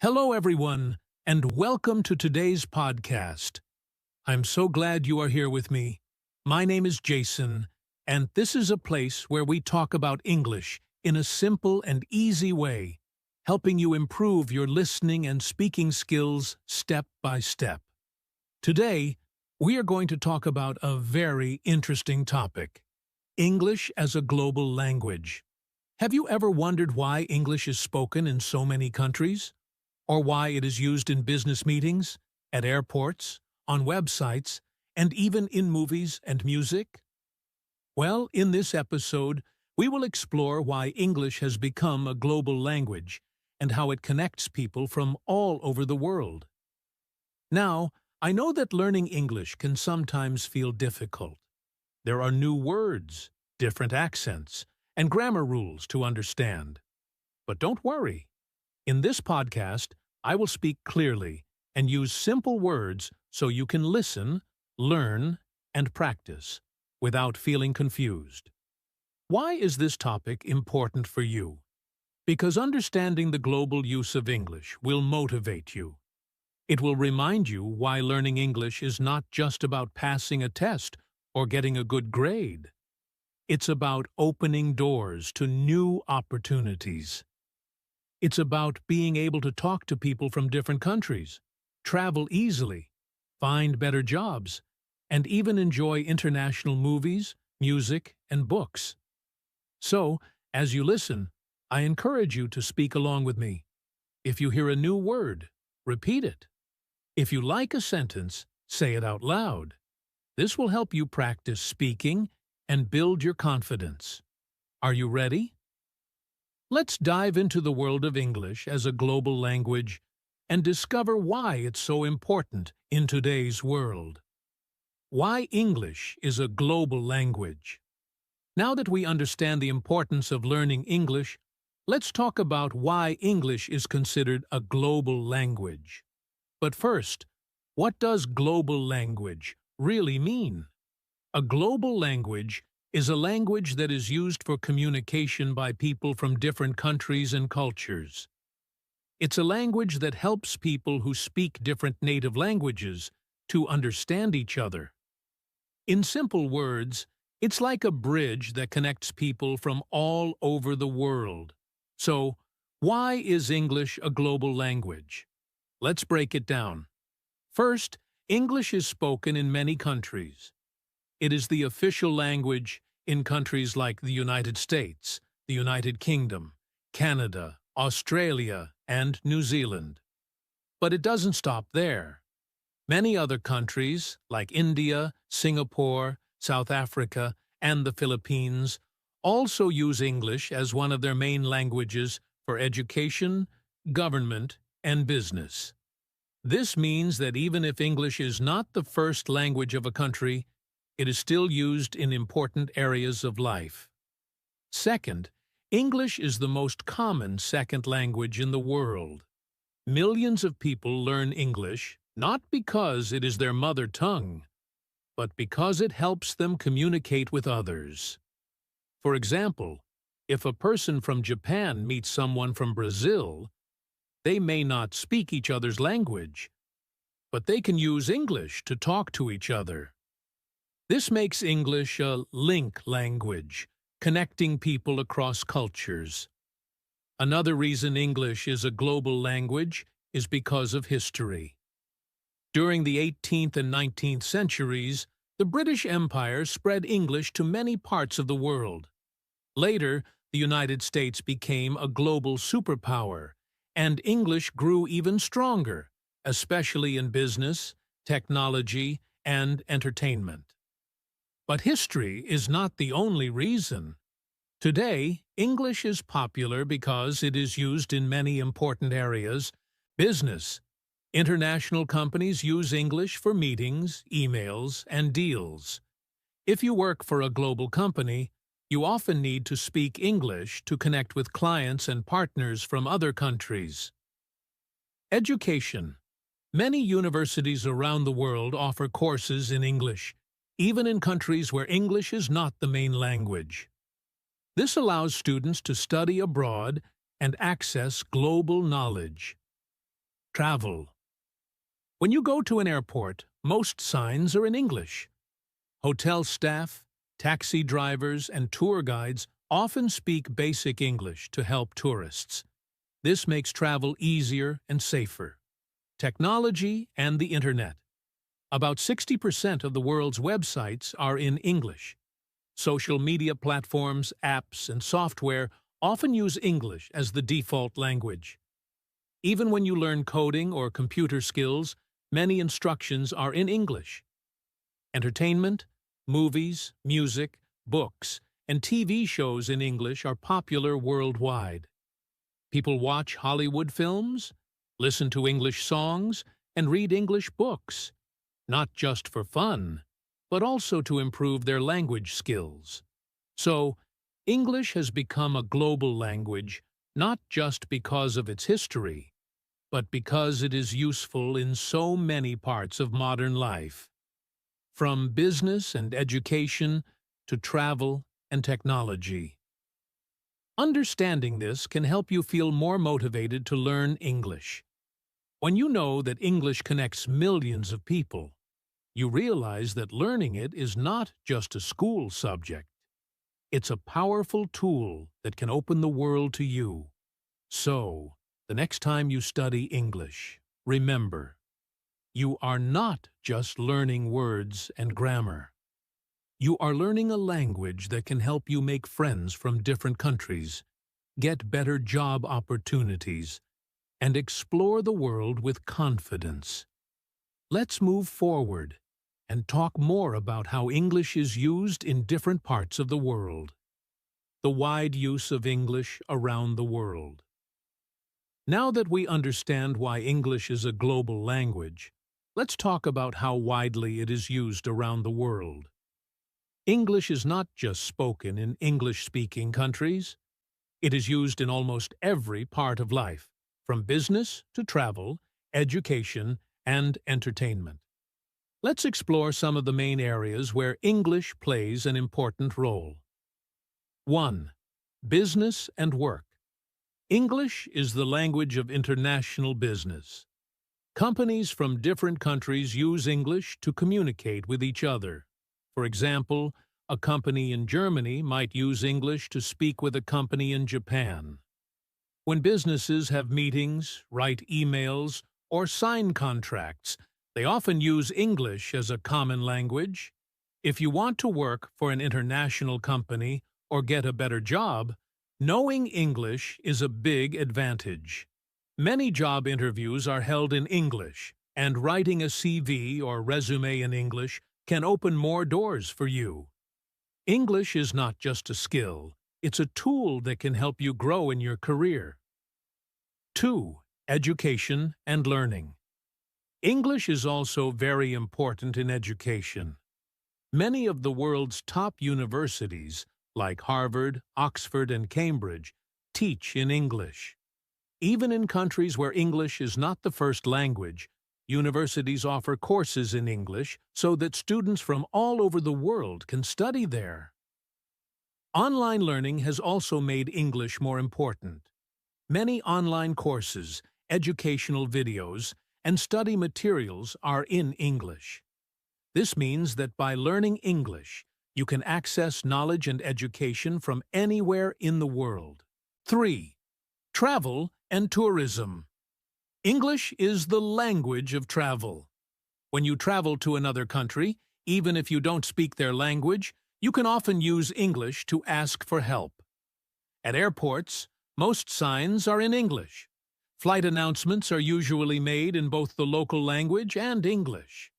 Hello, everyone, and welcome to today's podcast. I'm so glad you are here with me. My name is Jason, and this is a place where we talk about English in a simple and easy way, helping you improve your listening and speaking skills step by step. Today, we are going to talk about a very interesting topic: English as a global language. Have you ever wondered why English is spoken in so many countries? Or why it is used in business meetings, at airports, on websites, and even in movies and music? Well, in this episode, we will explore why English has become a global language and how it connects people from all over the world. Now, I know that learning English can sometimes feel difficult. There are new words, different accents, and grammar rules to understand. But don't worry. In this podcast, I will speak clearly and use simple words so you can listen, learn, and practice without feeling confused. Why is this topic important for you? Because understanding the global use of English will motivate you. It will remind you why learning English is not just about passing a test or getting a good grade. It's about opening doors to new opportunities. It's about being able to talk to people from different countries, travel easily, find better jobs, and even enjoy international movies, music, and books. So, as you listen, I encourage you to speak along with me. If you hear a new word, repeat it. If you like a sentence, say it out loud. This will help you practice speaking and build your confidence. Are you ready? Let's dive into the world of English as a global language and discover why it's so important in today's world. Why English is a global language. Now that we understand the importance of learning English, let's talk about why English is considered a global language. But first, what does global language really mean? A global language is a language that is used for communication by people from different countries and cultures. It's a language that helps people who speak different native languages to understand each other. In simple words, it's like a bridge that connects people from all over the world. So, why is English a global language? Let's break it down. First, English is spoken in many countries. It is the official language in countries like the United States, the United Kingdom, Canada, Australia, and New Zealand. But it doesn't stop there. Many other countries, like India, Singapore, South Africa, and the Philippines, also use English as one of their main languages for education, government, and business. This means that even if English is not the first language of a country, it is still used in important areas of life. Second, English is the most common second language in the world. Millions of people learn English not because it is their mother tongue, but because it helps them communicate with others. For example, if a person from Japan meets someone from Brazil, they may not speak each other's language, but they can use English to talk to each other. This makes English a link language, connecting people across cultures. Another reason English is a global language is because of history. During the 18th and 19th centuries, the British Empire spread English to many parts of the world. Later, the United States became a global superpower, and English grew even stronger, especially in business, technology, and entertainment. But history is not the only reason. Today, English is popular because it is used in many important areas. Business. International companies use English for meetings, emails, and deals. If you work for a global company, you often need to speak English to connect with clients and partners from other countries. Education. Many universities around the world offer courses in English, even in countries where English is not the main language. This allows students to study abroad and access global knowledge. Travel. When you go to an airport, most signs are in English. Hotel staff, taxi drivers, and tour guides often speak basic English to help tourists. This makes travel easier and safer. Technology and the Internet. About 60% of the world's websites are in English. Social media platforms, apps, and software often use English as the default language. Even when you learn coding or computer skills, many instructions are in English. Entertainment, movies, music, books, and TV shows in English are popular worldwide. People watch Hollywood films, listen to English songs, and read English books, not just for fun, but also to improve their language skills. So, English has become a global language not just because of its history, but because it is useful in so many parts of modern life. From business and education to travel and technology. Understanding this can help you feel more motivated to learn English. When you know that English connects millions of people, you realize that learning it is not just a school subject. It's a powerful tool that can open the world to you. So, the next time you study English, remember, you are not just learning words and grammar. You are learning a language that can help you make friends from different countries, get better job opportunities, and explore the world with confidence. Let's move forward and talk more about how English is used in different parts of the world. The wide use of English around the world. Now that we understand why English is a global language, let's talk about how widely it is used around the world. English is not just spoken in English-speaking countries. It is used in almost every part of life, from business to travel, education, and entertainment. Let's explore some of the main areas where English plays an important role. 1. Business and work. English is the language of international business. Companies from different countries use English to communicate with each other. For example, a company in Germany might use English to speak with a company in Japan. When businesses have meetings, write emails, or sign contracts, they often use English as a common language. If you want to work for an international company or get a better job, knowing English is a big advantage. Many job interviews are held in English, and writing a CV or resume in English can open more doors for you. English is not just a skill, it's a tool that can help you grow in your career. 2. Education and learning. English is also very important in education. Many of the world's top universities, like Harvard, Oxford, and Cambridge, teach in English. Even in countries where English is not the first language, universities offer courses in English so that students from all over the world can study there. Online learning has also made English more important. Many online courses, educational videos, and study materials are in English. This means that by learning English, you can access knowledge and education from anywhere in the world. 3. Travel and tourism. English is the language of travel. When you travel to another country, even if you don't speak their language, you can often use English to ask for help. At airports, most signs are in English. Flight announcements are usually made in both the local language and English.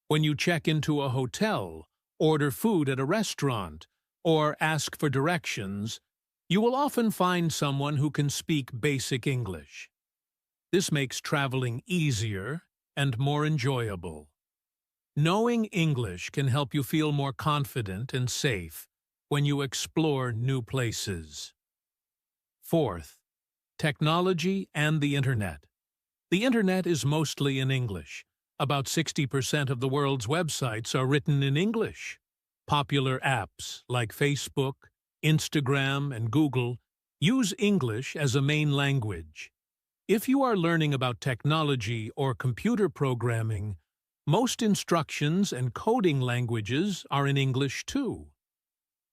When you check into a hotel, order food at a restaurant, or ask for directions, you will often find someone who can speak basic English. This makes traveling easier and more enjoyable. Knowing English can help you feel more confident and safe when you explore new places. 4th, technology and the Internet. The Internet is mostly in English. About 60% of the world's websites are written in English. Popular apps like Facebook, Instagram, and Google use English as a main language. If you are learning about technology or computer programming, most instructions and coding languages are in English too.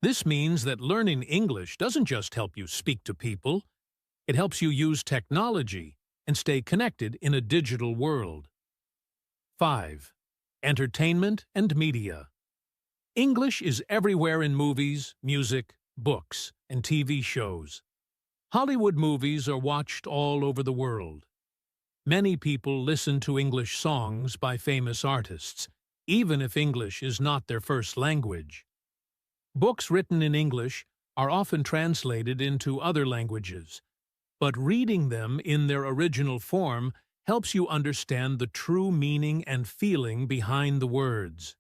This means that learning English doesn't just help you speak to people, it helps you use technology and stay connected in a digital world. 5. Entertainment and media. English is everywhere in movies, music, books, and TV shows. Hollywood movies are watched all over the world. Many people listen to English songs by famous artists, even if English is not their first language. Books written in English are often translated into other languages, but reading them in their original form helps you understand the true meaning and feeling behind the words.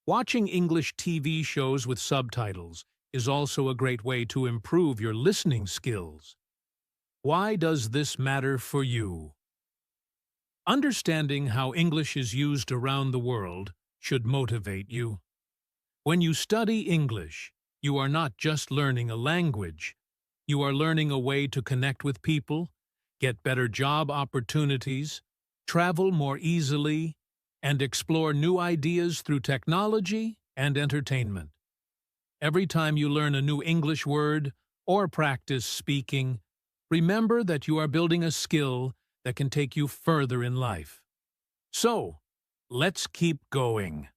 Watching English TV shows with subtitles is also a great way to improve your listening skills. Why does this matter for you? Understanding how English is used around the world should motivate you. When you study English, you are not just learning a language. You are learning a way to connect with people, get better job opportunities, travel more easily, and explore new ideas through technology and entertainment. Every time you learn a new English word or practice speaking, remember that you are building a skill that can take you further in life. So, let's keep going.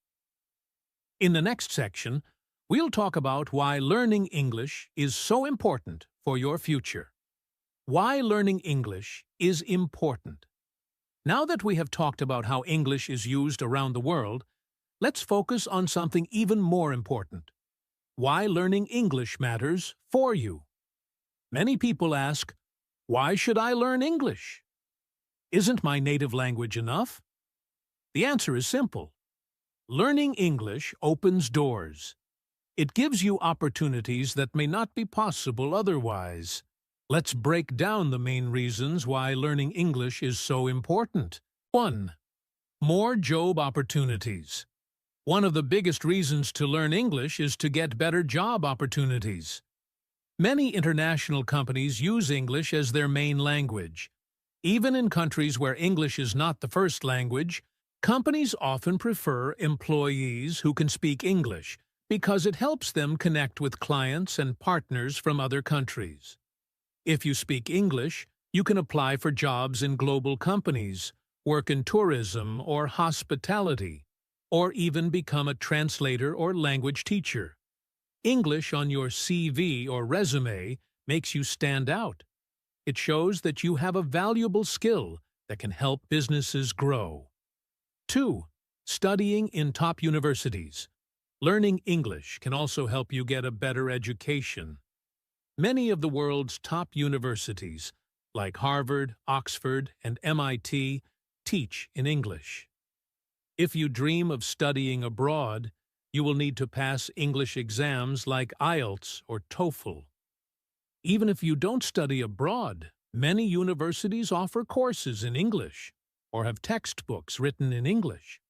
In the next section, we'll talk about why learning English is so important for your future. Why learning English is important. Now that we have talked about how English is used around the world, let's focus on something even more important. Why learning English matters for you. Many people ask, why should I learn English? Isn't my native language enough? The answer is simple. Learning English opens doors. It gives you opportunities that may not be possible otherwise. Let's break down the main reasons why learning English is so important. 1. More job opportunities. One of the biggest reasons to learn English is to get better job opportunities. Many international companies use English as their main language. Even in countries where English is not the first language, companies often prefer employees who can speak English because it helps them connect with clients and partners from other countries. If you speak English, you can apply for jobs in global companies, work in tourism or hospitality, or even become a translator or language teacher. English on your CV or resume makes you stand out. It shows that you have a valuable skill that can help businesses grow. 2. Studying in top universities. Learning English can also help you get a better education. Many of the world's top universities, like Harvard, Oxford, and MIT, teach in English. If you dream of studying abroad, you will need to pass English exams like IELTS or TOEFL. Even if you don't study abroad, many universities offer courses in English or have textbooks written in English.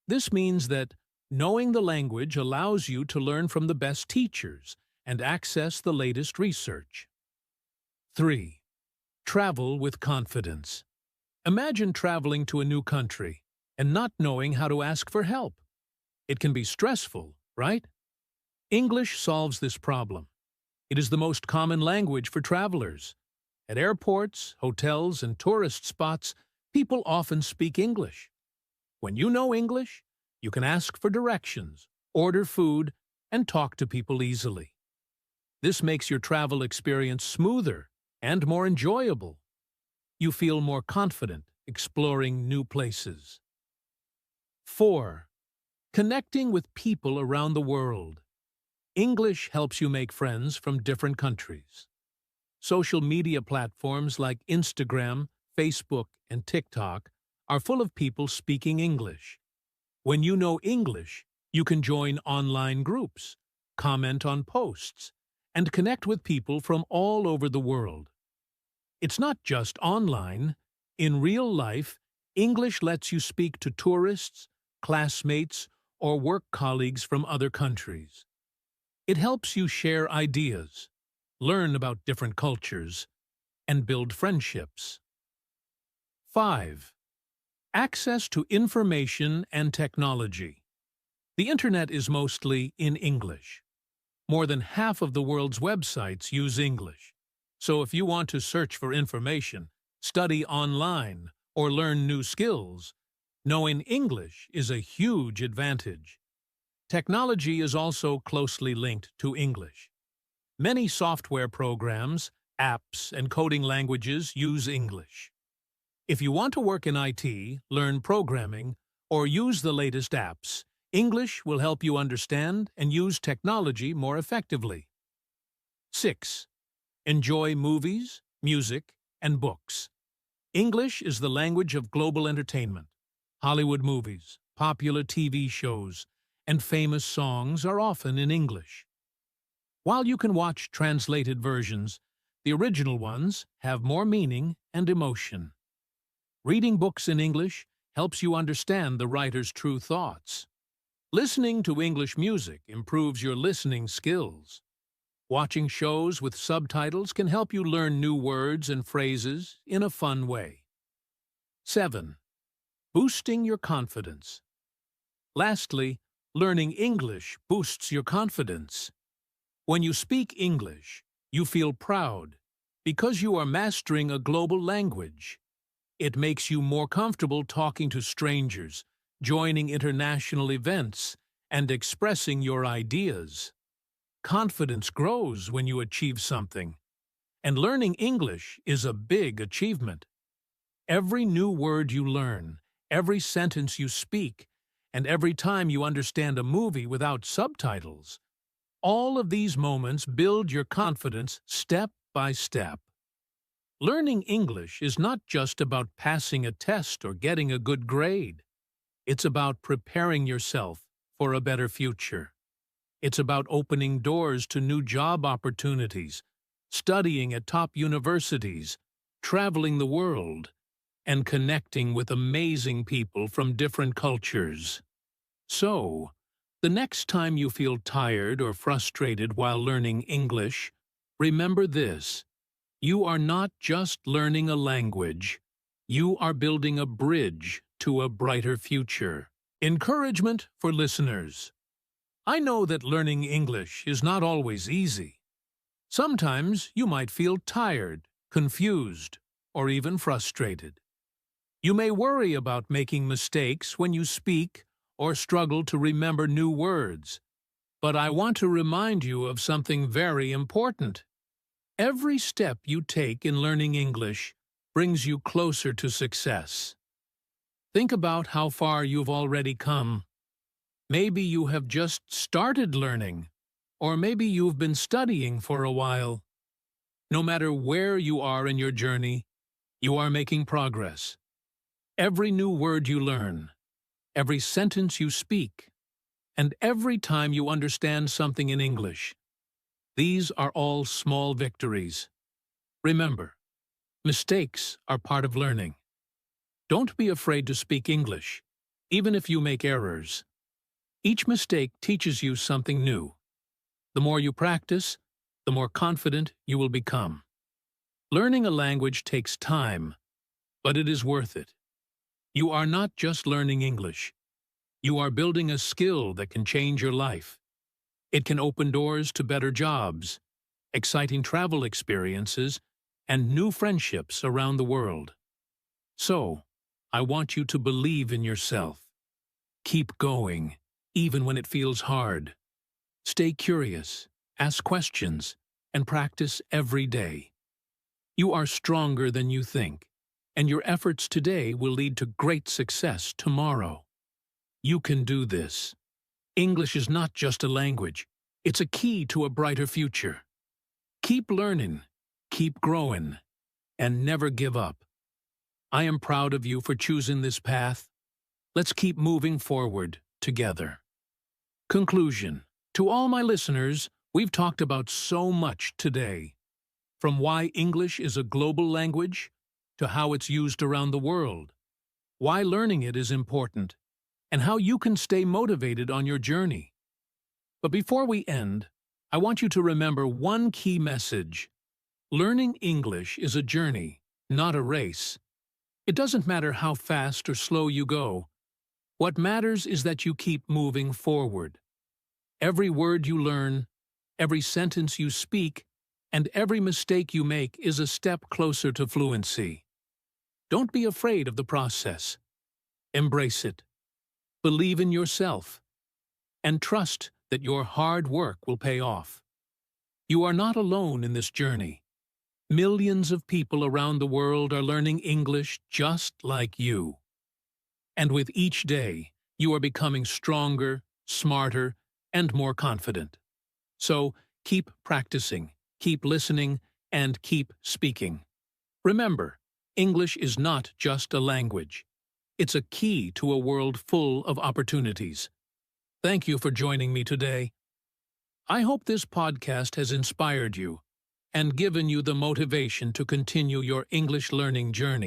This means that knowing the language allows you to learn from the best teachers and access the latest research. 3. Travel with confidence. Imagine traveling to a new country and not knowing how to ask for help. It can be stressful, right? English solves this problem. It is the most common language for travelers. At airports, hotels, and tourist spots, people often speak English. When you know English, you can ask for directions, order food, and talk to people easily. This makes your travel experience smoother and more enjoyable. You feel more confident exploring new places. 4. Connecting with people around the world. English helps you make friends from different countries. Social media platforms like Instagram, Facebook, and TikTok are full of people speaking English. When you know English, you can join online groups, comment on posts, and connect with people from all over the world. It's not just online. In real life, English lets you speak to tourists, classmates, or work colleagues from other countries. It helps you share ideas, learn about different cultures, and build friendships. 5. Access to information and technology. The internet is mostly in English. More than half of the world's websites use English. So if you want to search for information, study online, or learn new skills, knowing English is a huge advantage. Technology is also closely linked to English. Many software programs, apps, and coding languages use English. If you want to work in IT, learn programming, or use the latest apps, English will help you understand and use technology more effectively. 6. Enjoy movies, music, and books. English is the language of global entertainment. Hollywood movies, popular TV shows, and famous songs are often in English. While you can watch translated versions, the original ones have more meaning and emotion. Reading books in English helps you understand the writer's true thoughts. Listening to English music improves your listening skills. Watching shows with subtitles can help you learn new words and phrases in a fun way. 7. Boosting your confidence. Lastly, learning English boosts your confidence. When you speak English, you feel proud because you are mastering a global language. It makes you more comfortable talking to strangers, joining international events, and expressing your ideas. Confidence grows when you achieve something, and learning English is a big achievement. Every new word you learn, every sentence you speak, and every time you understand a movie without subtitles, all of these moments build your confidence step by step. Learning English is not just about passing a test or getting a good grade. It's about preparing yourself for a better future. It's about opening doors to new job opportunities, studying at top universities, traveling the world, and connecting with amazing people from different cultures. So, the next time you feel tired or frustrated while learning English, remember this: you are not just learning a language, you are building a bridge to a brighter future. Encouragement for listeners. I know that learning English is not always easy. Sometimes you might feel tired, confused, or even frustrated. You may worry about making mistakes when you speak or struggle to remember new words. But I want to remind you of something very important. Every step you take in learning English brings you closer to success. Think about how far you've already come. Maybe you have just started learning, or maybe you've been studying for a while. No matter where you are in your journey, you are making progress. Every new word you learn, every sentence you speak, and every time you understand something in English, these are all small victories. Remember, mistakes are part of learning. Don't be afraid to speak English, even if you make errors. Each mistake teaches you something new. The more you practice, the more confident you will become. Learning a language takes time, but it is worth it. You are not just learning English. You are building a skill that can change your life. It can open doors to better jobs, exciting travel experiences, and new friendships around the world. So, I want you to believe in yourself. Keep going, even when it feels hard. Stay curious, ask questions, and practice every day. You are stronger than you think, and your efforts today will lead to great success tomorrow. You can do this. English is not just a language, it's a key to a brighter future. Keep learning, keep growing, and never give up. I am proud of you for choosing this path. Let's keep moving forward together. Conclusion. To all my listeners, we've talked about so much today. From why English is a global language, to how it's used around the world, why learning it is important, and how you can stay motivated on your journey. But before we end, I want you to remember one key message. Learning English is a journey, not a race. It doesn't matter how fast or slow you go. What matters is that you keep moving forward. Every word you learn, every sentence you speak, and every mistake you make is a step closer to fluency. Don't be afraid of the process. Embrace it. Believe in yourself. And trust that your hard work will pay off. You are not alone in this journey. Millions of people around the world are learning English just like you. And with each day, you are becoming stronger, smarter, and more confident. So, keep practicing, keep listening, and keep speaking. Remember, English is not just a language. It's a key to a world full of opportunities. Thank you for joining me today. I hope this podcast has inspired you and given you the motivation to continue your English learning journey.